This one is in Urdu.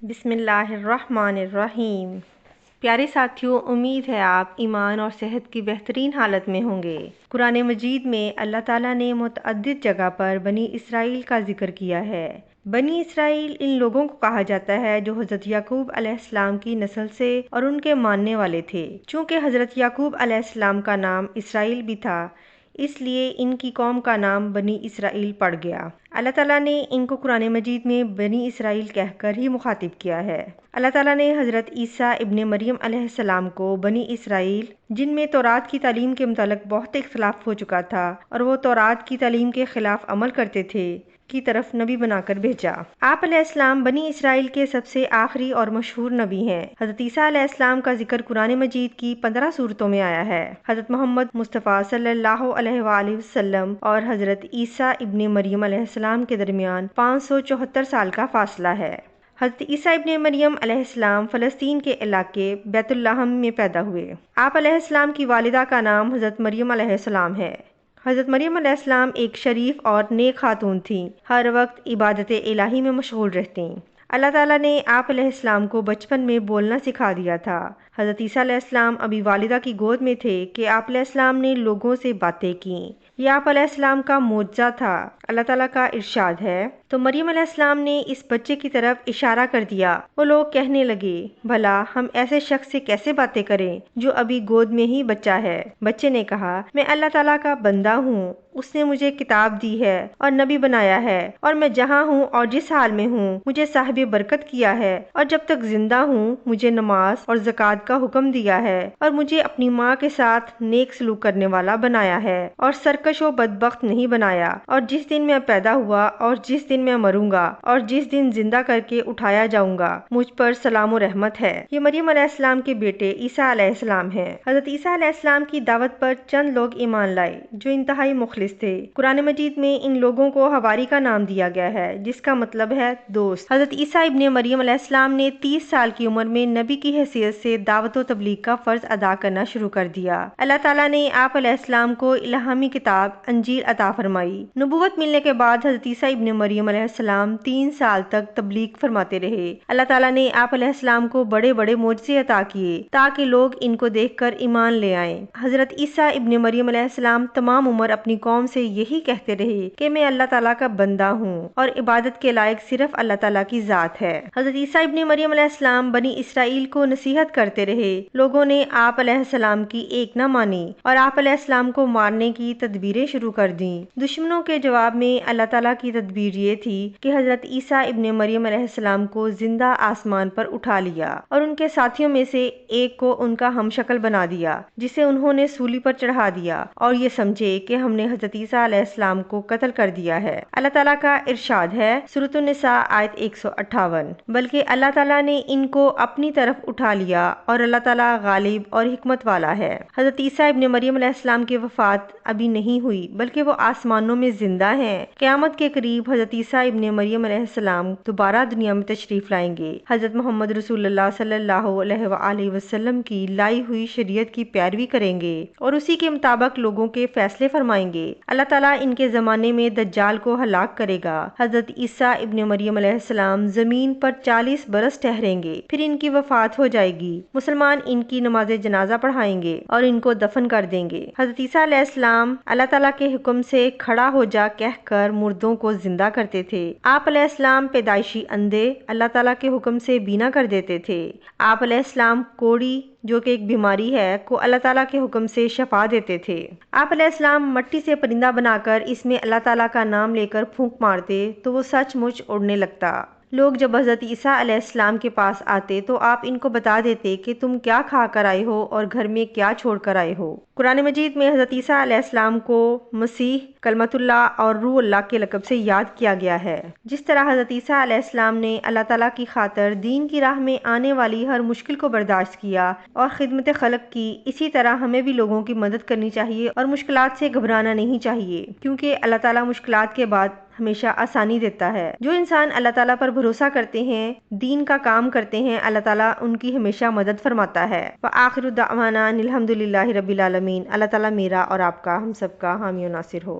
بسم اللہ الرحمن الرحیم۔ پیارے ساتھیوں، امید ہے آپ ایمان اور صحت کی بہترین حالت میں ہوں گے۔ قرآن مجید میں اللہ تعالیٰ نے متعدد جگہ پر بنی اسرائیل کا ذکر کیا ہے۔ بنی اسرائیل ان لوگوں کو کہا جاتا ہے جو حضرت یعقوب علیہ السلام کی نسل سے اور ان کے ماننے والے تھے۔ چونکہ حضرت یعقوب علیہ السلام کا نام اسرائیل بھی تھا، اس لیے ان کی قوم کا نام بنی اسرائیل پڑ گیا۔ اللہ تعالیٰ نے ان کو قرآن مجید میں بنی اسرائیل کہہ کر ہی مخاطب کیا ہے۔ اللہ تعالیٰ نے حضرت عیسیٰ ابن مریم علیہ السلام کو بنی اسرائیل، جن میں تورات کی تعلیم کے متعلق بہت اختلاف ہو چکا تھا اور وہ تورات کی تعلیم کے خلاف عمل کرتے تھے، کی طرف نبی بنا کر بھیجا۔ آپ علیہ السلام بنی اسرائیل کے سب سے آخری اور مشہور نبی ہیں۔ حضرت عیسیٰ علیہ السلام کا ذکر قرآن مجید کی 15 سورتوں میں آیا ہے۔ حضرت محمد مصطفیٰ صلی اللہ علیہ وآلہ وسلم اور حضرت عیسیٰ ابن مریم علیہ السلام کے درمیان 574 سال کا فاصلہ ہے۔ حضرت عیسیٰ ابن مریم علیہ السلام فلسطین کے علاقے بیت لحم میں پیدا ہوئے۔ آپ علیہ السلام کی والدہ کا نام حضرت مریم علیہ السلام ہے۔ حضرت مریم علیہ السلام ایک شریف اور نیک خاتون تھیں، ہر وقت عبادت الہی میں مشغول رہتیں۔ اللہ تعالیٰ نے آپ علیہ السلام کو بچپن میں بولنا سکھا دیا تھا۔ حضرت عیسیٰ علیہ السلام ابھی والدہ کی گود میں تھے کہ آپ علیہ السلام نے لوگوں سے باتیں کیں۔ یہ آپ علیہ السلام کا معجزہ تھا۔ اللہ تعالیٰ کا ارشاد ہے، تو مریم علیہ السلام نے اس بچے کی طرف اشارہ کر دیا۔ وہ لوگ کہنے لگے، بھلا ہم ایسے شخص سے کیسے باتیں کریں جو ابھی گود میں ہی بچہ ہے؟ بچے نے کہا، میں اللہ تعالیٰ کا بندہ ہوں، اس نے مجھے کتاب دی ہے اور نبی بنایا ہے، اور میں جہاں ہوں اور جس حال میں ہوں مجھے صاحب برکت کیا ہے، اور جب تک زندہ ہوں مجھے نماز اور زکوٰۃ کا حکم دیا ہے، اور مجھے اپنی ماں کے ساتھ نیک سلوک کرنے والا بنایا ہے، اور سرکش و بدبخت نہیں بنایا، اور جس دن میں پیدا ہوا اور جس دن میں مروں گا اور جس دن زندہ کر کے اٹھایا جاؤں گا مجھ پر سلام و رحمت ہے۔ یہ مریم علیہ السلام کے بیٹے عیسیٰ علیہ السلام ہیں۔ حضرت عیسیٰ علیہ السلام کی دعوت پر چند لوگ ایمان لائے جو انتہائی مخلص تھے۔ قرآن مجید میں ان لوگوں کو حواری کا نام دیا گیا ہے، جس کا مطلب ہے دوست۔ حضرت عیسیٰ ابن مریم علیہ السلام نے 30 سال کی عمر میں نبی کی حیثیت سے دعوت و تبلیغ کا فرض ادا کرنا شروع کر دیا۔ اللہ تعالیٰ نے آپ علیہ السلام کو الہامی کتاب انجیل عطا فرمائی۔ نبوت ملنے کے بعد حضرت عیسیٰ ابن مریم علیہ السلام 3 سال تک تبلیغ فرماتے رہے۔ اللہ تعالیٰ نے آپ علیہ السلام کو بڑے بڑے معجزے عطا کیے تاکہ لوگ ان کو دیکھ کر ایمان لے آئیں۔ حضرت عیسیٰ ابن مریم علیہ السلام تمام عمر اپنی قوم سے یہی کہتے رہے کہ میں اللہ تعالیٰ کا بندہ ہوں اور عبادت کے لائق صرف اللہ تعالیٰ کی ذات ہے۔ حضرت عیسیٰ ابن مریم علیہ السلام بنی اسرائیل کو نصیحت کرتے رہے۔ لوگوں نے آپ علیہ السلام کی ایک نہ مانی اور آپ علیہ السلام کو مارنے کی تدبیریں شروع کر دیں۔ دشمنوں کے جواب میں اللہ تعالیٰ کی تدبیر یہ تھی کہ حضرت عیسیٰ ابن مریم علیہ السلام کو زندہ آسمان پر اٹھا لیا اور ان کے ساتھیوں میں سے ایک کو ان کا ہم شکل بنا دیا، جسے انہوں نے سولی پر چڑھا دیا اور یہ سمجھے کہ ہم نے حضرت عیسیٰ علیہ السلام کو قتل کر دیا ہے۔ اللہ تعالیٰ کا ارشاد ہے، سورۃ النساء آیت 158، بلکہ اللہ تعالیٰ نے ان کو اپنی طرف اٹھا لیا اور اللہ تعالیٰ غالب اور حکمت والا ہے۔ حضرت عیسیٰ ابن مریم علیہ السلام کی وفات ابھی نہیں ہوئی بلکہ وہ آسمانوں میں زندہ ہیں۔ قیامت کے قریب حضرت عیسیٰ ابن مریم علیہ السلام دوبارہ دنیا میں تشریف لائیں گے۔ حضرت محمد رسول اللہ صلی اللہ علیہ وآلہ وسلم کی لائی ہوئی شریعت کی پیروی کریں گے اور اسی کے مطابق لوگوں کے فیصلے فرمائیں گے۔ اللہ تعالیٰ ان کے زمانے میں دجال کو ہلاک کرے گا۔ حضرت عیسیٰ ابن مریم علیہ السلام زمین پر 40 برس ٹھہریں گے، پھر ان کی وفات ہو جائے گی۔ مسلمان ان کی نماز جنازہ پڑھائیں گے اور ان کو دفن کر دیں گے۔ حضرت عیسیٰ علیہ السلام اللہ تعالیٰ کے حکم سے کھڑا ہو جا کہہ کر مردوں کو زندہ کرتے تھے۔ آپ علیہ السلام پیدائشی اندھے اللہ تعالیٰ کے حکم سے بینا کر دیتے تھے۔ آپ علیہ السلام کوڑی، جو کہ ایک بیماری ہے، کو اللہ تعالیٰ کے حکم سے شفا دیتے تھے۔ آپ علیہ السلام مٹی سے پرندہ بنا کر اس میں اللہ تعالیٰ کا نام لے کر پھونک مارتے تو وہ سچ مچ اڑنے لگتا۔ لوگ جب حضرت عیسیٰ علیہ السلام کے پاس آتے تو آپ ان کو بتا دیتے کہ تم کیا کھا کر آئے ہو اور گھر میں کیا چھوڑ کر آئے ہو۔ قرآن مجید میں حضرت عیسیٰ علیہ السلام کو مسیح، کلمت اللہ اور روح اللہ کے لقب سے یاد کیا گیا ہے۔ جس طرح حضرت عیسیٰ علیہ السلام نے اللہ تعالیٰ کی خاطر دین کی راہ میں آنے والی ہر مشکل کو برداشت کیا اور خدمت خلق کی، اسی طرح ہمیں بھی لوگوں کی مدد کرنی چاہیے اور مشکلات سے گھبرانا نہیں چاہیے، کیونکہ اللہ تعالیٰ مشکلات کے بعد ہمیشہ آسانی دیتا ہے۔ جو انسان اللہ تعالیٰ پر بھروسہ کرتے ہیں، دین کا کام کرتے ہیں، اللہ تعالیٰ ان کی ہمیشہ مدد فرماتا ہے۔ وآخر دعوانا الحمد للہ رب العالمین۔ اللہ تعالیٰ میرا اور آپ کا، ہم سب کا حامی و ناصر ہو۔